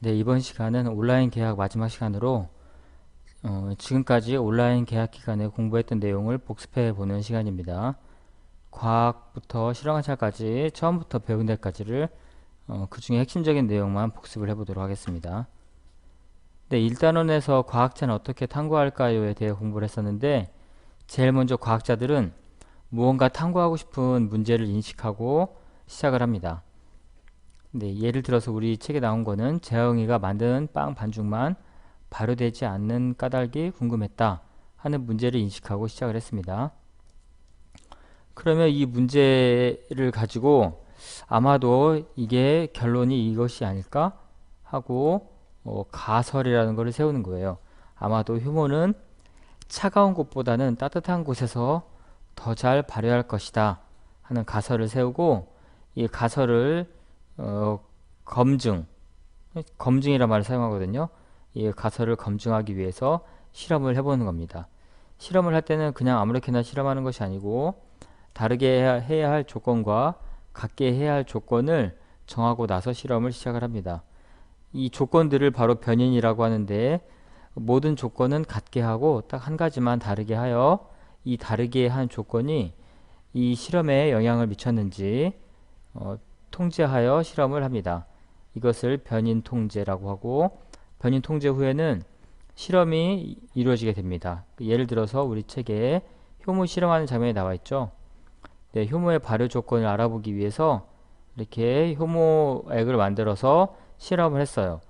네, 이번 시간은 온라인 계약 마지막 시간으로 지금까지 온라인 계약 기간에 공부했던 내용을 복습해 보는 시간입니다. 과학부터 실용화차까지 처음부터 배운 데까지를 그 중에 핵심적인 내용만 복습을 해보도록 하겠습니다. 네, 1단원에서 과학자는 어떻게 탐구할까요에 대해 공부를 했었는데 제일 먼저 과학자들은 무언가 탐구하고 싶은 문제를 인식하고 시작을 합니다. 네, 예를 들어서 우리 책에 나온 거는 재영이가 만든 빵 반죽만 발효되지 않는 까닭이 궁금했다 하는 문제를 인식하고 시작을 했습니다. 그러면 이 문제를 가지고 아마도 이게 결론이 이것이 아닐까 하고 가설이라는 것을 세우는 거예요. 아마도 효모는 차가운 곳보다는 따뜻한 곳에서 더 잘 발효할 것이다 하는 가설을 세우고 이 가설을 어, 검증이란 말을 사용하거든요. 이 가설을 검증하기 위해서 실험을 해보는 겁니다. 실험을 할 때는 그냥 아무렇게나 실험하는 것이 아니고 다르게 해야 할 조건과 같게 해야 할 조건을 정하고 나서 실험을 시작을 합니다. 이 조건들을 바로 변인이라고 하는데 모든 조건은 같게 하고 딱 한 가지만 다르게 하여 이 다르게 한 조건이 이 실험에 영향을 미쳤는지 통제하여 실험을 합니다. 이것을 변인 통제라고 하고 변인 통제 후에는 실험이 이루어지게 됩니다. 예를 들어서 우리 책에 효모 실험하는 장면이 나와 있죠. 네, 효모의 발효 조건을 알아보기 위해서 이렇게 효모액을 만들어서 실험을 했어요.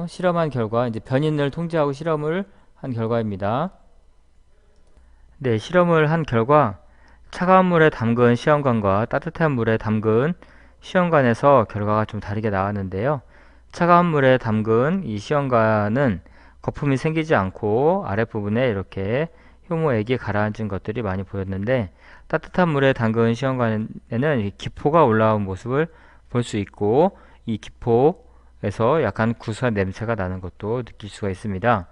실험한 결과 이제 변인을 통제하고 실험을 한 결과입니다. 네, 실험을 한 결과 차가운 물에 담근 시험관과 따뜻한 물에 담근 시험관에서 결과가 좀 다르게 나왔는데요. 차가운 물에 담근 이 시험관은 거품이 생기지 않고 아랫부분에 이렇게 효모액이 가라앉은 것들이 많이 보였는데 따뜻한 물에 담근 시험관에는 기포가 올라온 모습을 볼 수 있고 이 기포에서 약간 구수한 냄새가 나는 것도 느낄 수가 있습니다.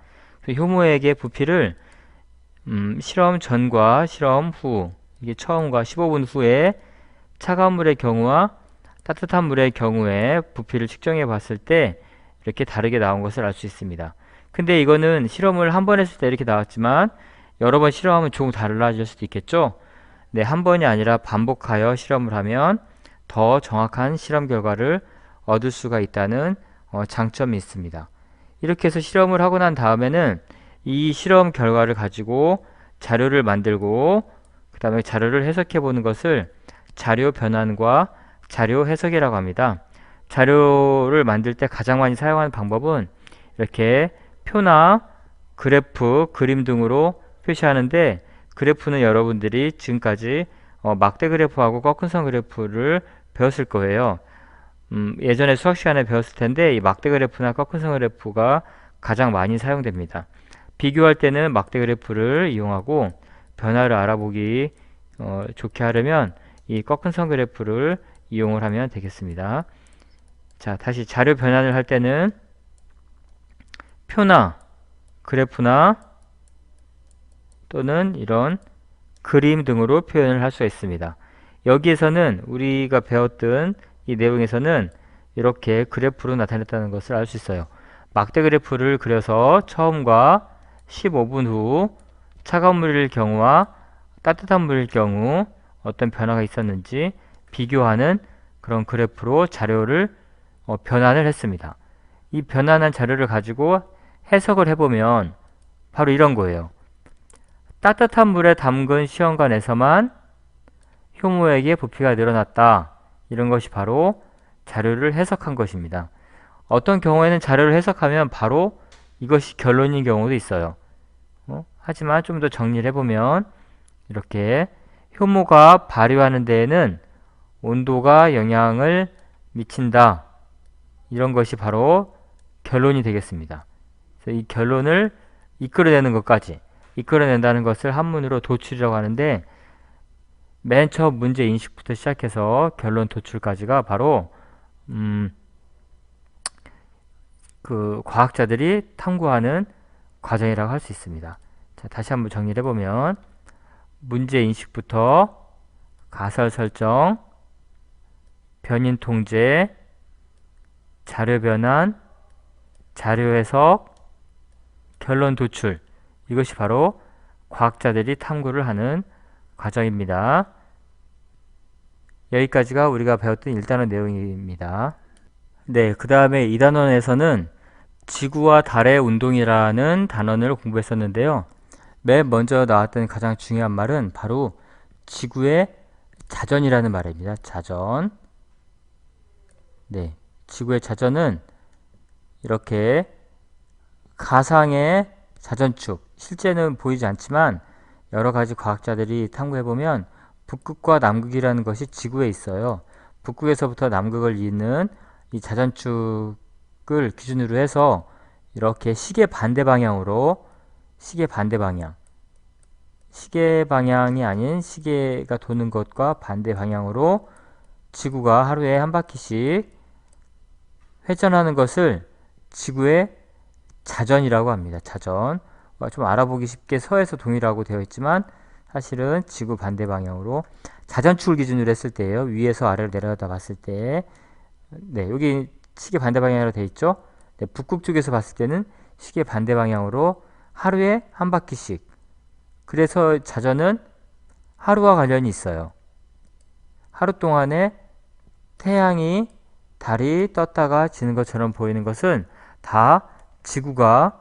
효모액의 부피를 실험 전과 실험 후 이게 처음과 15분 후에 차가운 물의 경우와 따뜻한 물의 경우에 부피를 측정해 봤을 때 이렇게 다르게 나온 것을 알 수 있습니다. 근데 이거는 실험을 한 번 했을 때 이렇게 나왔지만 여러 번 실험하면 조금 달라질 수도 있겠죠? 네, 한 번이 아니라 반복하여 실험을 하면 더 정확한 실험 결과를 얻을 수가 있다는 장점이 있습니다. 이렇게 해서 실험을 하고 난 다음에는 이 실험 결과를 가지고 자료를 만들고 그 다음에 자료를 해석해 보는 것을 자료 변환과 자료 해석이라고 합니다. 자료를 만들 때 가장 많이 사용하는 방법은 이렇게 표나 그래프, 그림 등으로 표시하는데 그래프는 여러분들이 지금까지 막대 그래프하고 꺾은 선 그래프를 배웠을 거예요. 예전에 수학 시간에 배웠을 텐데 이 막대 그래프나 꺾은 선 그래프가 가장 많이 사용됩니다. 비교할 때는 막대 그래프를 이용하고 변화를 알아보기 좋게 하려면 이 꺾은 선 그래프를 이용을 하면 되겠습니다. 자, 다시 자료 변환을 할 때는 표나 그래프나 또는 이런 그림 등으로 표현을 할 수 있습니다. 여기에서는 우리가 배웠던 이 내용에서는 이렇게 그래프로 나타냈다는 것을 알 수 있어요. 막대 그래프를 그려서 처음과 15분 후 차가운 물일 경우와 따뜻한 물일 경우 어떤 변화가 있었는지 비교하는 그런 그래프로 자료를 변환을 했습니다. 이 변환한 자료를 가지고 해석을 해보면 바로 이런 거예요. 따뜻한 물에 담근 시험관에서만 효모액의 부피가 늘어났다. 이런 것이 바로 자료를 해석한 것입니다. 어떤 경우에는 자료를 해석하면 바로 이것이 결론인 경우도 있어요. 하지만 좀 더 정리를 해보면 이렇게 효모가 발효하는 데에는 온도가 영향을 미친다. 이런 것이 바로 결론이 되겠습니다. 그래서 이 결론을 이끌어내는 것까지 이끌어낸다는 것을 한문으로 도출이라고 하는데 맨 처음 문제 인식부터 시작해서 결론 도출까지가 바로 그 과학자들이 탐구하는 과정이라고 할 수 있습니다. 자, 다시 한번 정리를 해보면 문제 인식부터 가설 설정, 변인 통제, 자료 변환, 자료 해석, 결론 도출. 이것이 바로 과학자들이 탐구를 하는 과정입니다. 여기까지가 우리가 배웠던 1단원 내용입니다. 네, 그 다음에 2단원에서는 지구와 달의 운동이라는 단원을 공부했었는데요. 맨 먼저 나왔던 가장 중요한 말은 바로 지구의 자전이라는 말입니다. 자전. 네, 지구의 자전은 이렇게 가상의 자전축, 실제는 보이지 않지만 여러 가지 과학자들이 탐구해보면 북극과 남극이라는 것이 지구에 있어요. 북극에서부터 남극을 잇는 이 자전축을 기준으로 해서 이렇게 시계 반대 방향으로, 시계 반대 방향, 시계 방향이 아닌 시계가 도는 것과 반대 방향으로 지구가 하루에 한 바퀴씩 회전하는 것을 지구의 자전이라고 합니다. 자전. 좀 알아보기 쉽게 서에서 동이라고 되어 있지만 사실은 지구 반대 방향으로 자전축을 기준으로 했을 때예요. 위에서 아래로 내려다 봤을 때, 네, 여기 시계 반대 방향으로 되어 있죠. 네, 북극 쪽에서 봤을 때는 시계 반대 방향으로 하루에 한 바퀴씩. 그래서 자전은 하루와 관련이 있어요. 하루 동안에 태양이 달이 떴다가 지는 것처럼 보이는 것은 다 지구가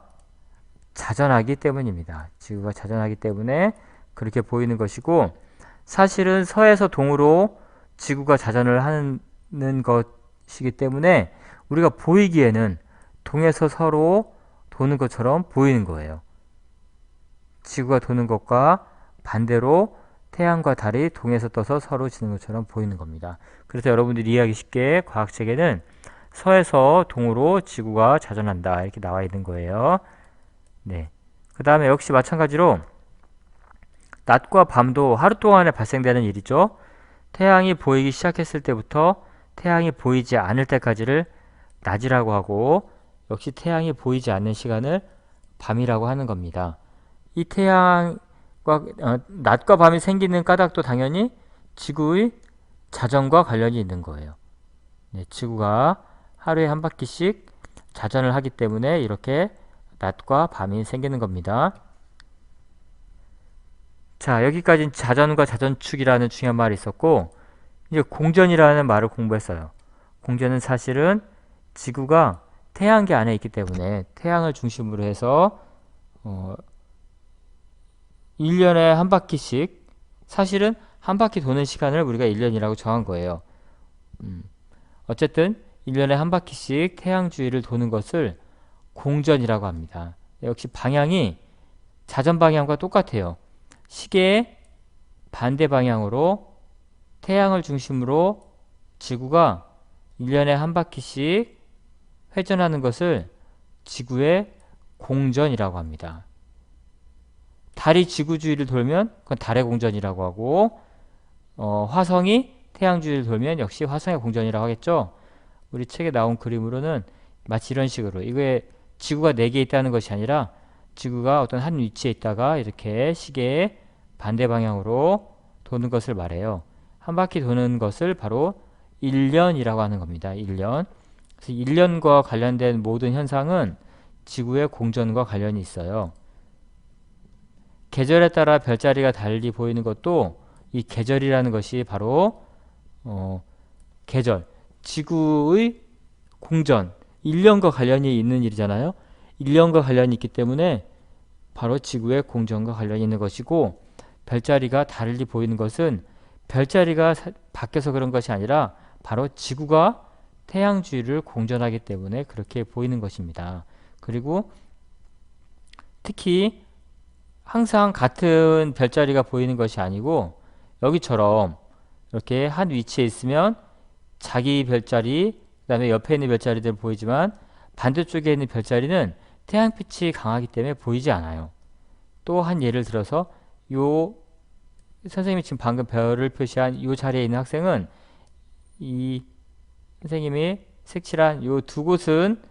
자전하기 때문입니다. 지구가 자전하기 때문에 그렇게 보이는 것이고, 사실은 서에서 동으로 지구가 자전을 하는 것이기 때문에 우리가 보이기에는 동에서 서로 도는 것처럼 보이는 거예요. 지구가 도는 것과 반대로 태양과 달이 동에서 떠서 서로 지는 것처럼 보이는 겁니다. 그래서 여러분들이 이해하기 쉽게 과학책에는 서에서 동으로 지구가 자전한다 이렇게 나와 있는 거예요. 네. 그 다음에 역시 마찬가지로 낮과 밤도 하루 동안에 발생되는 일이죠. 태양이 보이기 시작했을 때부터 태양이 보이지 않을 때까지를 낮이라고 하고, 역시 태양이 보이지 않는 시간을 밤이라고 하는 겁니다. 이 낮과 밤이 생기는 까닭도 당연히 지구의 자전과 관련이 있는 거예요. 네, 지구가 하루에 한 바퀴씩 자전을 하기 때문에 이렇게 낮과 밤이 생기는 겁니다. 자, 여기까지는 자전과 자전축이라는 중요한 말이 있었고, 이제 공전이라는 말을 공부했어요. 공전은 사실은 지구가 태양계 안에 있기 때문에 태양을 중심으로 해서 1년에 한 바퀴씩, 사실은 한 바퀴 도는 시간을 우리가 1년이라고 정한 거예요. 어쨌든 1년에 한 바퀴씩 태양 주위를 도는 것을 공전이라고 합니다. 역시 방향이 자전 방향과 똑같아요. 시계의 반대 방향으로 태양을 중심으로 지구가 1년에 한 바퀴씩 회전하는 것을 지구의 공전이라고 합니다. 달이 지구 주위를 돌면 그건 달의 공전이라고 하고, 화성이 태양 주위를 돌면 역시 화성의 공전이라고 하겠죠. 우리 책에 나온 그림으로는 마치 이런 식으로, 이거에 지구가 4개 있다는 것이 아니라 지구가 어떤 한 위치에 있다가 이렇게 시계의 반대 방향으로 도는 것을 말해요. 한 바퀴 도는 것을 바로 1년이라고 하는 겁니다. 1년. 그래서 1년과 관련된 모든 현상은 지구의 공전과 관련이 있어요. 계절에 따라 별자리가 달리 보이는 것도 이 계절이라는 것이 바로 계절, 지구의 공전, 1년과 관련이 있는 일이잖아요. 1년과 관련이 있기 때문에 바로 지구의 공전과 관련이 있는 것이고, 별자리가 달리 보이는 것은 별자리가 바뀌어서 그런 것이 아니라 바로 지구가 태양 주위를 공전하기 때문에 그렇게 보이는 것입니다. 그리고 특히 항상 같은 별자리가 보이는 것이 아니고, 여기처럼 이렇게 한 위치에 있으면 자기 별자리, 그 다음에 옆에 있는 별자리들 보이지만 반대쪽에 있는 별자리는 태양빛이 강하기 때문에 보이지 않아요. 또 한 예를 들어서 요 선생님이 지금 방금 별을 표시한 이 자리에 있는 학생은 이 선생님이 색칠한 요 두 곳은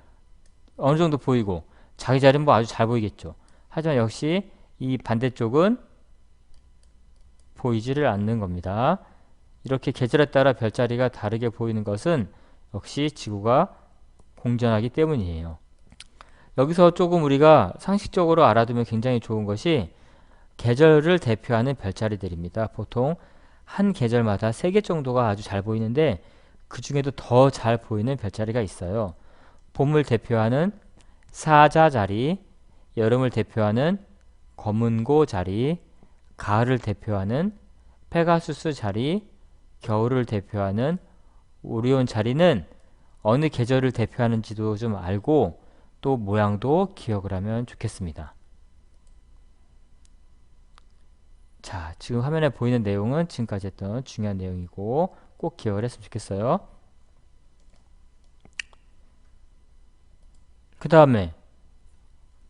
어느 정도 보이고 자기 자리는 뭐 아주 잘 보이겠죠. 하지만 역시 이 반대쪽은 보이지를 않는 겁니다. 이렇게 계절에 따라 별자리가 다르게 보이는 것은 역시 지구가 공전하기 때문이에요. 여기서 조금 우리가 상식적으로 알아두면 굉장히 좋은 것이 계절을 대표하는 별자리들입니다. 보통 한 계절마다 3개 정도가 아주 잘 보이는데 그 중에도 더 잘 보이는 별자리가 있어요. 봄을 대표하는 사자자리, 여름을 대표하는 검은고 자리, 가을을 대표하는 페가수스 자리, 겨울을 대표하는 오리온 자리는 어느 계절을 대표하는지도 좀 알고 또 모양도 기억을 하면 좋겠습니다. 자, 지금 화면에 보이는 내용은 지금까지 했던 중요한 내용이고 꼭 기억을 했으면 좋겠어요. 그 다음에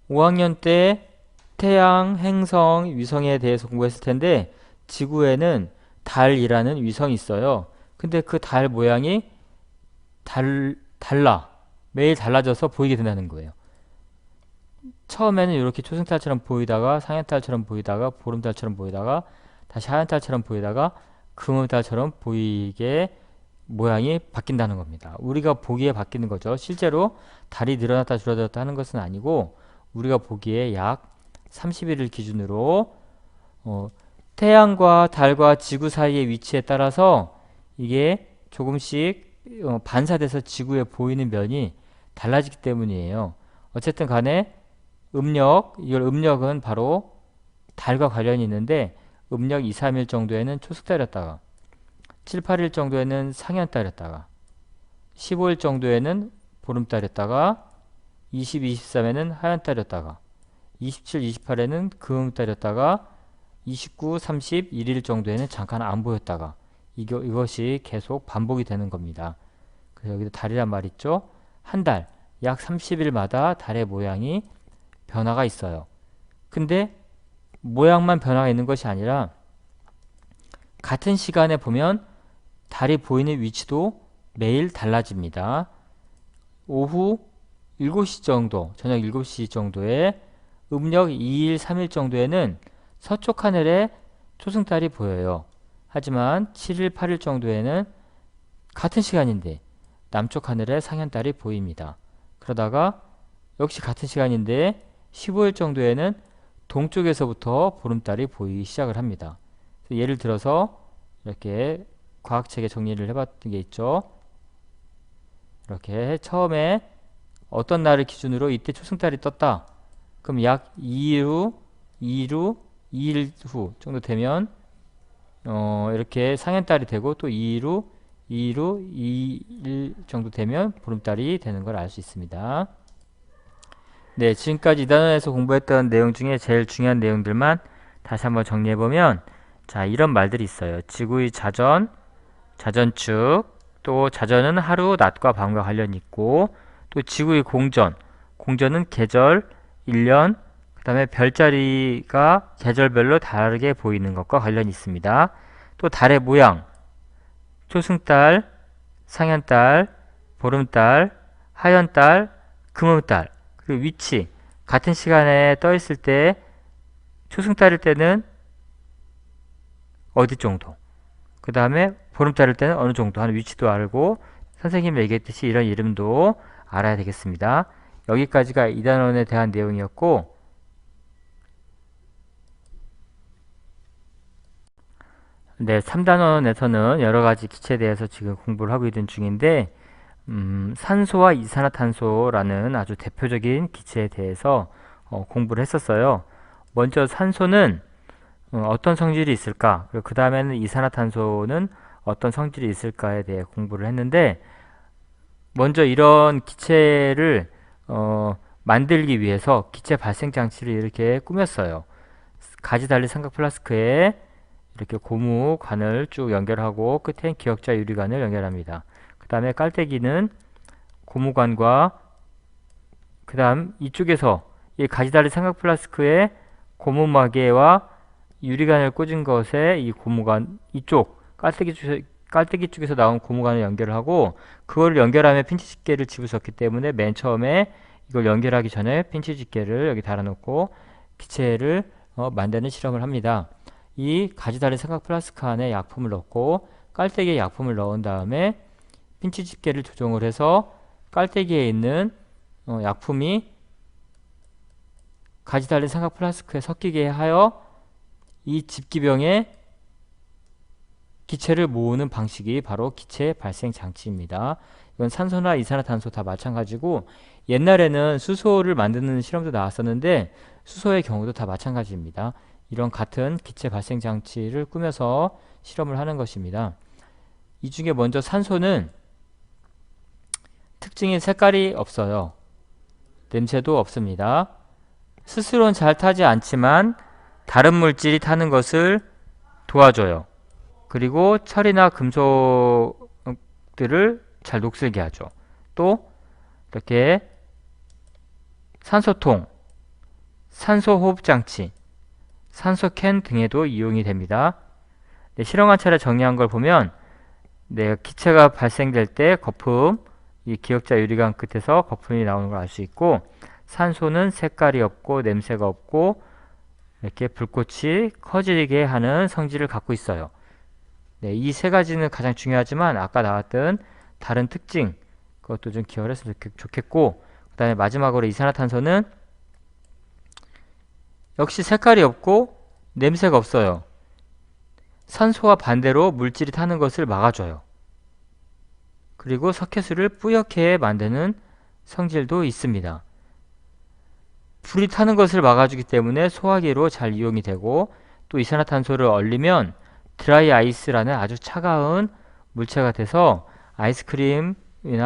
5학년 때 태양, 행성, 위성에 대해서 공부했을 텐데 지구에는 달이라는 위성이 있어요. 근데 그 달 모양이 달라. 매일 달라져서 보이게 된다는 거예요. 처음에는 이렇게 초승달처럼 보이다가 상현달처럼 보이다가 보름달처럼 보이다가 다시 하얀달처럼 보이다가 금음달처럼 보이게 모양이 바뀐다는 겁니다. 우리가 보기에 바뀌는 거죠. 실제로 달이 늘어났다 줄어들었다 하는 것은 아니고 우리가 보기에 약 30일을 기준으로 태양과 달과 지구 사이의 위치에 따라서 이게 조금씩 반사돼서 지구에 보이는 면이 달라지기 때문이에요. 어쨌든 간에 이걸 음력은 바로 달과 관련이 있는데 음력 2, 3일 정도에는 초승달이었다가 7, 8일 정도에는 상현달이었다가 15일 정도에는 보름달이었다가 20, 23에는 하얀달이었다가 27, 28에는 금음달이었다가 29, 30, 1일 정도에는 잠깐 안 보였다가 이것이 계속 반복이 되는 겁니다. 그래서 여기도 달이란 말 있죠? 한 달, 약 30일마다 달의 모양이 변화가 있어요. 근데 모양만 변화가 있는 것이 아니라 같은 시간에 보면 달이 보이는 위치도 매일 달라집니다. 오후 7시 정도, 저녁 7시 정도에 음력 2일, 3일 정도에는 서쪽 하늘에 초승달이 보여요. 하지만 7일, 8일 정도에는 같은 시간인데 남쪽 하늘에 상현달이 보입니다. 그러다가 역시 같은 시간인데 15일 정도에는 동쪽에서부터 보름달이 보이기 시작을 합니다. 예를 들어서 이렇게 과학책에 정리를 해봤던 게 있죠. 이렇게 처음에 어떤 날을 기준으로 이때 초승달이 떴다. 그럼 약 2일 후, 2일 후 정도 되면 이렇게 상현달이 되고 또 2일 후, 2일 정도 되면 보름달이 되는 걸 알 수 있습니다. 네, 지금까지 2단원에서 공부했던 내용 중에 제일 중요한 내용들만 다시 한번 정리해보면 자, 이런 말들이 있어요. 지구의 자전, 자전축, 또 자전은 하루, 낮과 밤과 관련이 있고 또 지구의 공전, 공전은 계절, 1년, 그 다음에 별자리가 계절별로 다르게 보이는 것과 관련이 있습니다. 또 달의 모양, 초승달, 상현달, 보름달, 하연달, 금음달, 그리고 위치, 같은 시간에 떠 있을 때 초승달일 때는 어디 정도, 그 다음에 보름달일 때는 어느 정도 하는 위치도 알고 선생님이 얘기했듯이 이런 이름도 알아야 되겠습니다. 여기까지가 2단원에 대한 내용이었고 네, 3단원에서는 여러가지 기체에 대해서 지금 공부를 하고 있는 중인데 산소와 이산화탄소라는 아주 대표적인 기체에 대해서 공부를 했었어요. 먼저 산소는 어떤 성질이 있을까? 그리고 그 다음에는 이산화탄소는 어떤 성질이 있을까에 대해 공부를 했는데 먼저 이런 기체를 만들기 위해서 기체 발생 장치를 이렇게 꾸몄어요. 가지 달린 삼각 플라스크에 이렇게 고무관을 쭉 연결하고 끝엔 기역자 유리관을 연결합니다. 그 다음에 깔때기는 고무관과 그 다음 이쪽에서 이 가지 달린 삼각 플라스크에 고무마개와 유리관을 꽂은 것에 이 고무관 이쪽 깔때기 쪽에서 나온 고무관을 연결을 하고 그거를 연결하면 핀치 집게를 집어줬기 때문에 맨 처음에 이걸 연결하기 전에 핀치 집게를 여기 달아놓고 기체를 만드는 실험을 합니다. 이 가지 달린 삼각 플라스크 안에 약품을 넣고 깔때기에 약품을 넣은 다음에 핀치 집게를 조정을 해서 깔때기에 있는 약품이 가지 달린 삼각 플라스크에 섞이게 하여 이 집기병에 기체를 모으는 방식이 바로 기체 발생 장치입니다. 이건 산소나 이산화탄소 다 마찬가지고 옛날에는 수소를 만드는 실험도 나왔었는데 수소의 경우도 다 마찬가지입니다. 이런 같은 기체 발생 장치를 꾸며서 실험을 하는 것입니다. 이 중에 먼저 산소는 특징이 색깔이 없어요. 냄새도 없습니다. 스스로는 잘 타지 않지만 다른 물질이 타는 것을 도와줘요. 그리고 철이나 금속들을 잘 녹슬게 하죠. 또 이렇게 산소통, 산소호흡장치, 산소캔 등에도 이용이 됩니다. 네, 실험 관찰을 정리한 걸 보면 기체가 발생될 때 거품, 이 기역자 유리관 끝에서 거품이 나오는 걸 알 수 있고 산소는 색깔이 없고 냄새가 없고 이렇게 불꽃이 커지게 하는 성질을 갖고 있어요. 네, 이 세 가지는 가장 중요하지만 아까 나왔던 다른 특징 그것도 좀 기억을 했으면 좋겠고 그 다음에 마지막으로 이산화탄소는 역시 색깔이 없고 냄새가 없어요. 산소와 반대로 물질이 타는 것을 막아줘요. 그리고 석회수를 뿌옇게 만드는 성질도 있습니다. 불이 타는 것을 막아주기 때문에 소화기로 잘 이용이 되고 또 이산화탄소를 얼리면 드라이 아이스라는 아주 차가운 물체가 돼서 아이스크림이나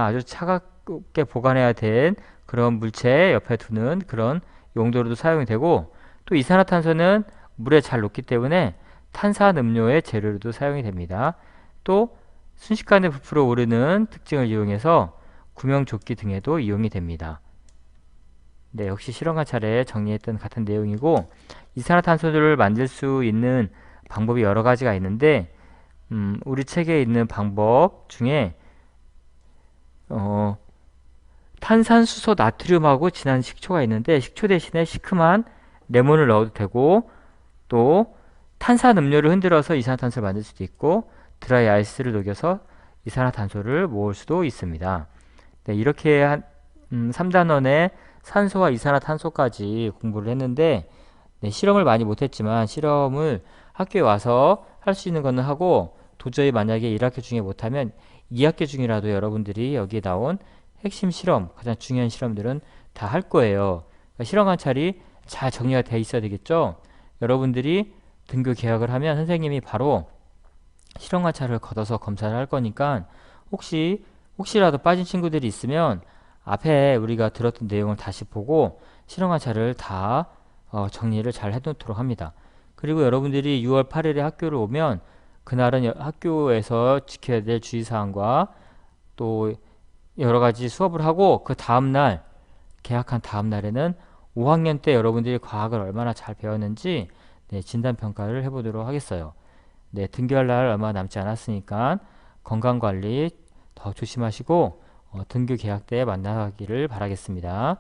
아주 차갑게 보관해야 된 그런 물체 옆에 두는 그런 용도로도 사용이 되고 또 이산화탄소는 물에 잘 녹기 때문에 탄산음료의 재료로도 사용이 됩니다. 또 순식간에 부풀어 오르는 특징을 이용해서 구명조끼 등에도 이용이 됩니다. 네, 역시 실험 관찰에 정리했던 같은 내용이고 이산화탄소를 만들 수 있는 방법이 여러 가지가 있는데 우리 책에 있는 방법 중에 탄산수소 나트륨하고 진한 식초가 있는데 식초 대신에 시큼한 레몬을 넣어도 되고 또 탄산음료를 흔들어서 이산화탄소를 만들 수도 있고 드라이 아이스를 녹여서 이산화탄소를 모을 수도 있습니다. 네, 이렇게 3단원의 산소와 이산화탄소까지 공부를 했는데 네, 실험을 많이 못했지만 실험을 학교에 와서 할 수 있는 거는 하고 도저히 만약에 1학기 중에 못하면 2학기 중이라도 여러분들이 여기에 나온 핵심 실험, 가장 중요한 실험들은 다 할 거예요. 그러니까 실험 관찰이 잘 정리가 돼 있어야 되겠죠. 여러분들이 등교 개학을 하면 선생님이 바로 실험 관찰을 걷어서 검사를 할 거니까 혹시라도 빠진 친구들이 있으면 앞에 우리가 들었던 내용을 다시 보고 실험 관찰을 다 정리를 잘 해놓도록 합니다. 그리고 여러분들이 6월 8일에 학교를 오면 그날은 학교에서 지켜야 될 주의사항과 또 여러가지 수업을 하고 그 다음날 개학한 다음날에는 5학년 때 여러분들이 과학을 얼마나 잘 배웠는지 네, 진단평가를 해보도록 하겠어요. 네, 등교할 날 얼마 남지 않았으니까 건강관리 더 조심하시고 등교 개학 때 만나기를 바라겠습니다.